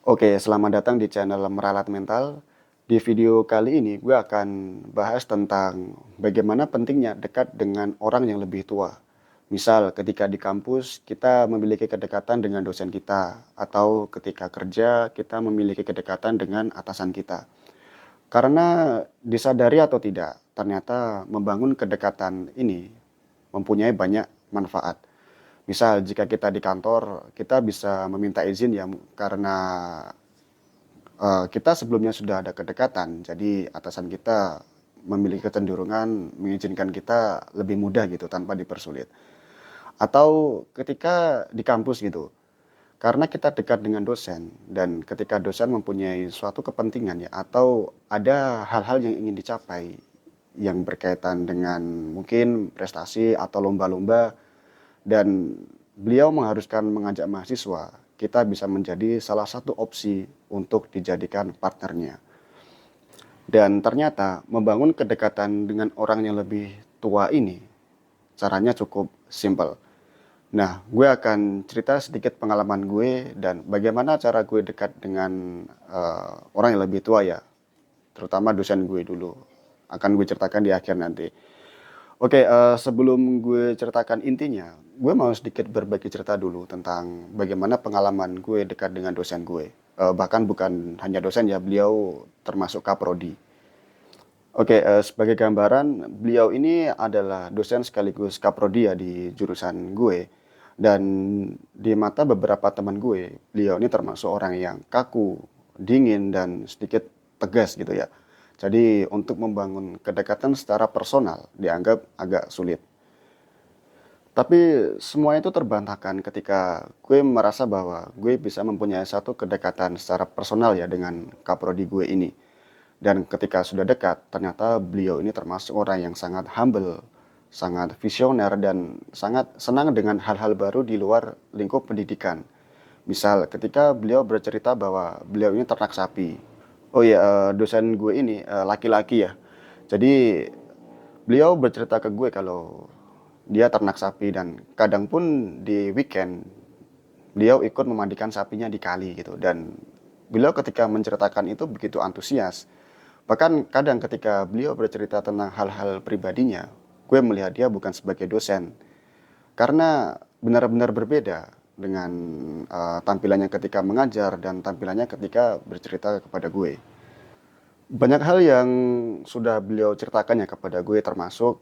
Oke, selamat datang di channel Meralat Mental. Di video kali ini gue akan bahas tentang bagaimana pentingnya dekat dengan orang yang lebih tua. Misal ketika di kampus kita memiliki kedekatan dengan dosen kita, atau ketika kerja kita memiliki kedekatan dengan atasan kita. Karena disadari atau tidak, ternyata membangun kedekatan ini mempunyai banyak manfaat. Misal jika kita di kantor, kita bisa meminta izin ya karena kita sebelumnya sudah ada kedekatan, jadi atasan kita memiliki kecenderungan mengizinkan kita lebih mudah gitu tanpa dipersulit. Atau ketika di kampus gitu, karena kita dekat dengan dosen dan ketika dosen mempunyai suatu kepentingan ya atau ada hal-hal yang ingin dicapai yang berkaitan dengan mungkin prestasi atau lomba-lomba dan beliau mengharuskan mengajak mahasiswa, kita bisa menjadi salah satu opsi untuk dijadikan partnernya. Dan ternyata membangun kedekatan dengan orang yang lebih tua ini caranya cukup simple. Nah, gue akan cerita sedikit pengalaman gue dan bagaimana cara gue dekat dengan orang yang lebih tua ya, terutama dosen gue dulu. Akan gue ceritakan di akhir nanti. Oke, sebelum gue ceritakan intinya, gue mau sedikit berbagi cerita dulu tentang bagaimana pengalaman gue dekat dengan dosen gue. Bahkan bukan hanya dosen ya, beliau termasuk kaprodi. Oke, sebagai gambaran, beliau ini adalah dosen sekaligus kaprodi ya di jurusan gue. Dan di mata beberapa teman gue, beliau ini termasuk orang yang kaku, dingin, dan sedikit tegas gitu ya. Jadi untuk membangun kedekatan secara personal dianggap agak sulit. Tapi semua itu terbantahkan ketika gue merasa bahwa gue bisa mempunyai satu kedekatan secara personal ya dengan kaprodi gue ini. Dan ketika sudah dekat, ternyata beliau ini termasuk orang yang sangat humble, sangat visioner, dan sangat senang dengan hal-hal baru di luar lingkup pendidikan. Misal ketika beliau bercerita bahwa beliau ini ternak sapi. Oh iya, dosen gue ini laki-laki ya. Jadi beliau bercerita ke gue kalau dia ternak sapi dan kadang pun di weekend beliau ikut memandikan sapinya di kali gitu. Dan beliau ketika menceritakan itu begitu antusias. Bahkan kadang ketika beliau bercerita tentang hal-hal pribadinya, gue melihat dia bukan sebagai dosen. Karena benar-benar berbeda dengan tampilannya ketika mengajar dan tampilannya ketika bercerita kepada gue. Banyak hal yang sudah beliau ceritakan ya kepada gue termasuk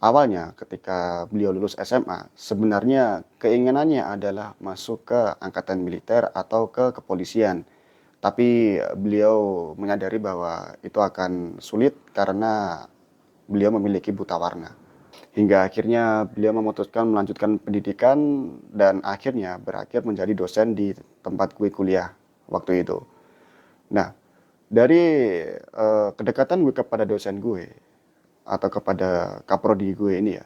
awalnya ketika beliau lulus SMA, sebenarnya keinginannya adalah masuk ke angkatan militer atau ke kepolisian. Tapi beliau menyadari bahwa itu akan sulit karena beliau memiliki buta warna. Hingga akhirnya beliau memutuskan melanjutkan pendidikan dan akhirnya berakhir menjadi dosen di tempat gue kuliah waktu itu. Nah, dari kedekatan gue kepada dosen gue atau kepada kaprodi gue ini ya,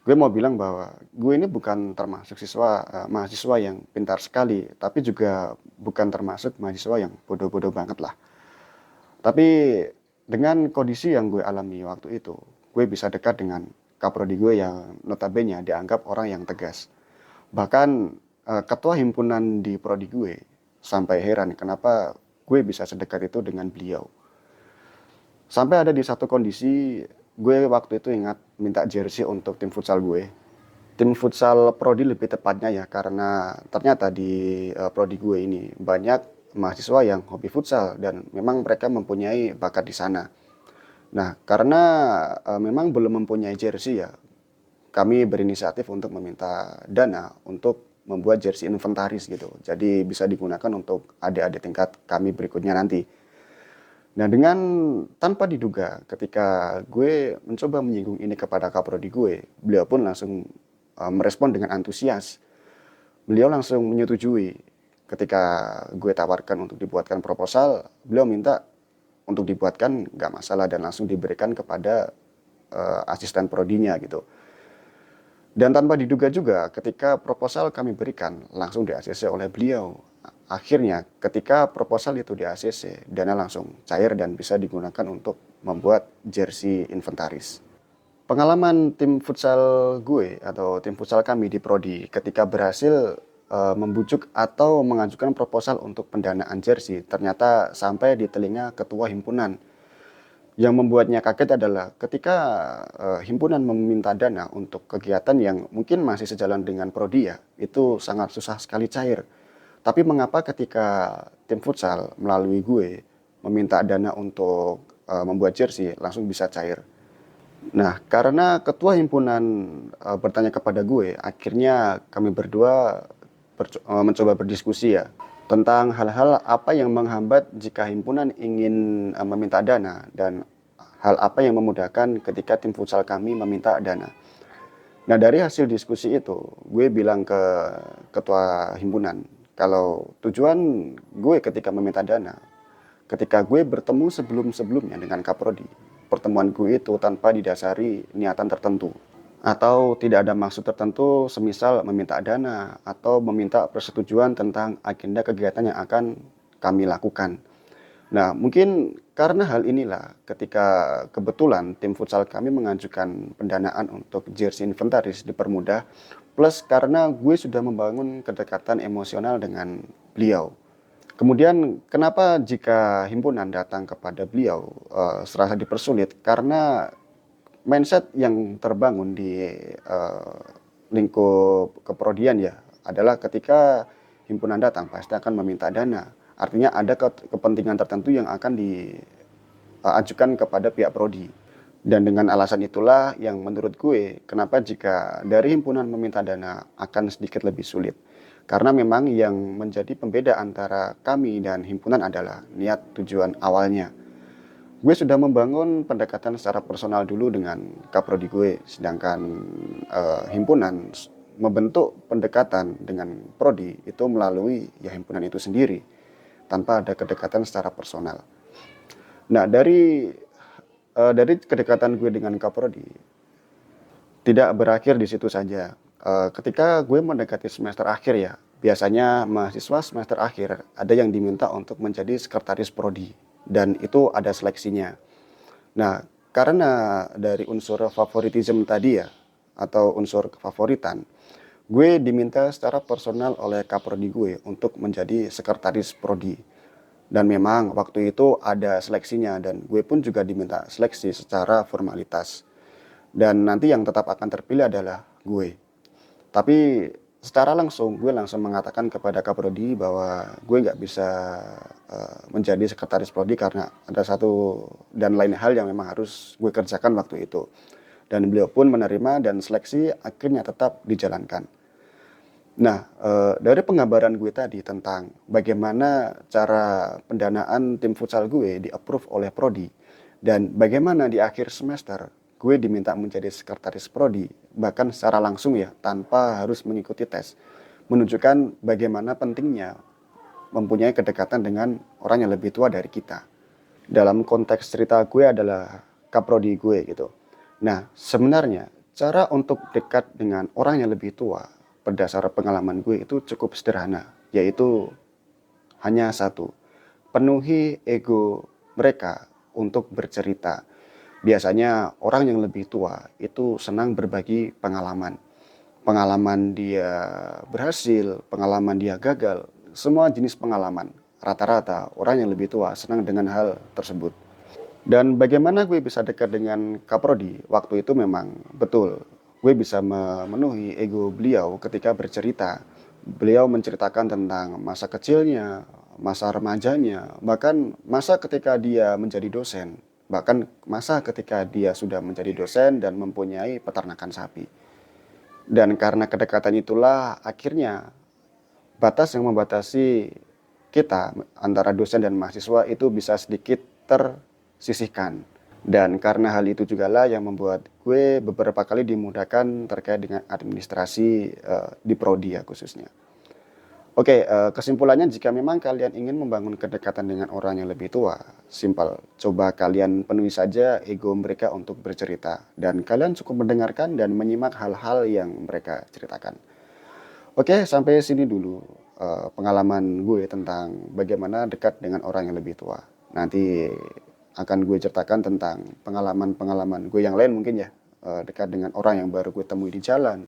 gue mau bilang bahwa gue ini bukan termasuk mahasiswa yang pintar sekali, tapi juga bukan termasuk mahasiswa yang bodoh-bodoh banget lah. Tapi dengan kondisi yang gue alami waktu itu, gue bisa dekat dengan kaprodi gue yang notabene dianggap orang yang tegas. Bahkan ketua himpunan di prodi gue sampai heran kenapa gue bisa sedekat itu dengan beliau. Sampai ada di satu kondisi gue waktu itu ingat minta jersey untuk tim futsal gue. Tim futsal prodi lebih tepatnya ya karena ternyata di prodi gue ini banyak mahasiswa yang hobi futsal dan memang mereka mempunyai bakat di sana. Nah, karena memang belum mempunyai jersey ya, kami berinisiatif untuk meminta dana untuk membuat jersey inventaris gitu. Jadi bisa digunakan untuk adik-adik tingkat kami berikutnya nanti. Nah, dengan tanpa diduga ketika gue mencoba menyinggung ini kepada kaprodi gue, beliau pun langsung merespon dengan antusias. Beliau langsung menyetujui ketika gue tawarkan untuk dibuatkan proposal, beliau minta untuk dibuatkan nggak masalah dan langsung diberikan kepada asisten prodinya gitu. Dan tanpa diduga juga ketika proposal kami berikan langsung di-ACC oleh beliau. Akhirnya ketika proposal itu di-ACC, dana langsung cair dan bisa digunakan untuk membuat jersey inventaris. Pengalaman tim futsal gue atau tim futsal kami di Prodi ketika berhasil membujuk atau mengajukan proposal untuk pendanaan jersey ternyata sampai di telinga ketua himpunan. Yang membuatnya kaget adalah ketika himpunan meminta dana untuk kegiatan yang mungkin masih sejalan dengan prodi ya, itu sangat susah sekali cair. Tapi mengapa ketika tim futsal melalui gue meminta dana untuk membuat jersey langsung bisa cair? Nah, karena ketua himpunan bertanya kepada gue, akhirnya kami berdua mencoba berdiskusi ya tentang hal-hal apa yang menghambat jika himpunan ingin meminta dana dan hal apa yang memudahkan ketika tim futsal kami meminta dana. Nah, dari hasil diskusi itu, gue bilang ke ketua himpunan kalau tujuan gue ketika meminta dana, ketika gue bertemu sebelum-sebelumnya dengan Kaprodi, pertemuan gue itu tanpa didasari niatan tertentu atau tidak ada maksud tertentu, semisal meminta dana atau meminta persetujuan tentang agenda kegiatan yang akan kami lakukan. Nah, mungkin karena hal inilah ketika kebetulan tim futsal kami mengajukan pendanaan untuk jersey inventaris dipermudah, plus karena gue sudah membangun kedekatan emosional dengan beliau. Kemudian kenapa jika himpunan datang kepada beliau serasa dipersulit? Karena mindset yang terbangun di lingkup keprodian ya adalah ketika himpunan datang pasti akan meminta dana. Artinya ada kepentingan tertentu yang akan diajukan kepada pihak prodi. Dan dengan alasan itulah yang menurut gue kenapa jika dari himpunan meminta dana akan sedikit lebih sulit. Karena memang yang menjadi pembeda antara kami dan himpunan adalah niat tujuan awalnya. Gue sudah membangun pendekatan secara personal dulu dengan kaprodi gue, sedangkan himpunan membentuk pendekatan dengan prodi itu melalui ya himpunan itu sendiri tanpa ada kedekatan secara personal. Nah, dari kedekatan gue dengan kaprodi tidak berakhir di situ saja. Ketika gue mendekati semester akhir ya, biasanya mahasiswa semester akhir ada yang diminta untuk menjadi sekretaris prodi dan itu ada seleksinya. Nah, karena dari unsur favoritism tadi ya atau unsur kefavoritan, gue diminta secara personal oleh kaprodi gue untuk menjadi sekretaris prodi. Dan memang waktu itu ada seleksinya dan gue pun juga diminta seleksi secara formalitas. Dan nanti yang tetap akan terpilih adalah gue. Tapi secara langsung gue langsung mengatakan kepada kaprodi bahwa gue nggak bisa menjadi sekretaris prodi karena ada satu dan lain hal yang memang harus gue kerjakan waktu itu. Dan beliau pun menerima dan seleksi akhirnya tetap dijalankan. Nah, dari penggambaran gue tadi tentang bagaimana cara pendanaan tim futsal gue di-approve oleh prodi dan bagaimana di akhir semester gue diminta menjadi sekretaris prodi bahkan secara langsung ya tanpa harus mengikuti tes, menunjukkan bagaimana pentingnya mempunyai kedekatan dengan orang yang lebih tua dari kita. Dalam konteks cerita gue adalah kaprodi gue gitu. Nah, sebenarnya cara untuk dekat dengan orang yang lebih tua berdasar pengalaman gue itu cukup sederhana, yaitu hanya satu, penuhi ego mereka untuk bercerita. Biasanya orang yang lebih tua itu senang berbagi pengalaman. Pengalaman dia berhasil, pengalaman dia gagal, semua jenis pengalaman. Rata-rata orang yang lebih tua senang dengan hal tersebut. Dan bagaimana gue bisa dekat dengan kaprodi? Waktu itu memang betul, gue bisa memenuhi ego beliau ketika bercerita. Beliau menceritakan tentang masa kecilnya, masa remajanya, bahkan masa ketika dia menjadi dosen. Bahkan masa ketika dia sudah menjadi dosen dan mempunyai peternakan sapi. Dan karena kedekatan itulah akhirnya batas yang membatasi kita antara dosen dan mahasiswa itu bisa sedikit tersisihkan. Dan karena hal itu juga lah yang membuat gue beberapa kali dimudahkan terkait dengan administrasi di prodi ya khususnya. Oke, kesimpulannya jika memang kalian ingin membangun kedekatan dengan orang yang lebih tua, simpel, coba kalian penuhi saja ego mereka untuk bercerita. Dan kalian cukup mendengarkan dan menyimak hal-hal yang mereka ceritakan. Oke, sampai sini dulu pengalaman gue tentang bagaimana dekat dengan orang yang lebih tua. Nanti akan gue ceritakan tentang pengalaman-pengalaman gue yang lain mungkin ya, dekat dengan orang yang baru gue temui di jalan.